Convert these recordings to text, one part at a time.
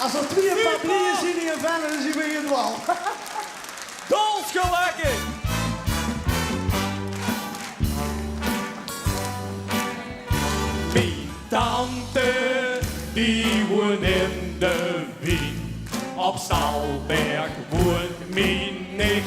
Als er twee papieren zien in een van, dan zien we het wel. Dolsgelijke! Mijn tante, die woont in de Wien. Op Stalberg woont mijn nicht.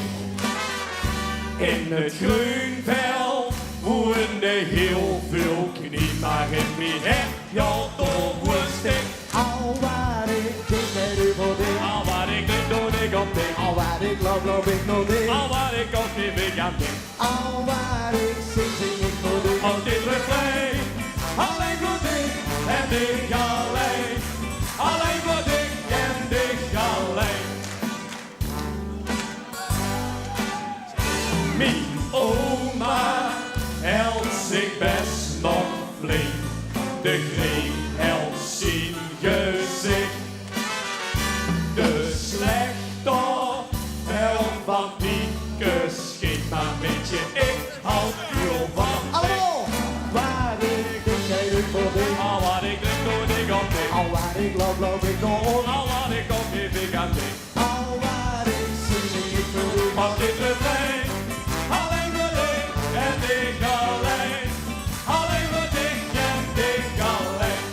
In het Groenveld woonden heel veel knie, maar in mijn hart, ja, daar woest ik. Al waar ik denk, weet ik wat ik. Al wat ik denk, doe ik op denk. Al waar ik loop ik nog niet. Al wat ik op die weg aan denk. Al waar ik zing, zing ik nog niet. Op dit refrein, alleen voor dich en dich alleen. Alleen voor dich en dich alleen. Mijn oma hield zich best nog flink. De greep hield zijn gezicht. De slechter hield van die geschikt. Maar weet je, ik houd veel van dich. Allemaal! Waar ik denk, weet ik wat ik. Al wat ik denk, doe ik op dich. Al waar ik loop ik nog niet. Al wat ik op die weg aan dich. Al waar ik zing, zing ik nog niet. Op dit refrein, alleen voor dich en dich alleen. Alleen voor dich en dich alleen.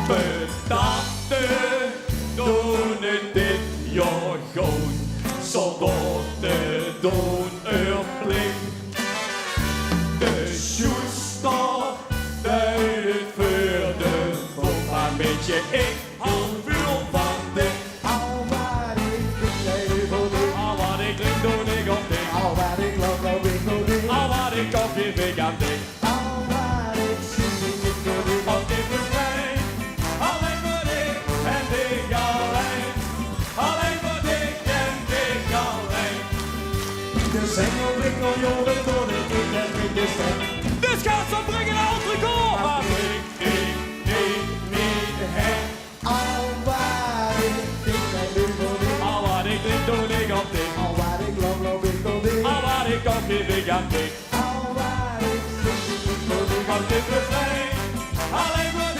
Bedachten doen het dit jaar goed. Soldaten doen hun plicht. De schuster deed het voor de volk. Maar weet je, ik hou veel van dich. Al waar ik denk, weet ik wat ik. Al wat ik denk, doe ik op dich. Al waar ik loop ik nog niet. Al wat ik op die weg aan dich. Al waar ik zing, zing ik nog niet. Op dit refrein, alleen voor dich en dich alleen. Alleen voor dich en dich alleen. De zengelwinkel, jongen, door de ik met de stem. Dus gaat zo brengen naar ons record. Maar ik niet heb. Al waar ik denk, weet ik wat ik. Al wat ik denk, doe ik op dich. Al waar ik loop ik nog niet. Al wat ik op die weg aan dich. Al waar ik zing, zing ik nog niet. Op dit refrein, alleen voor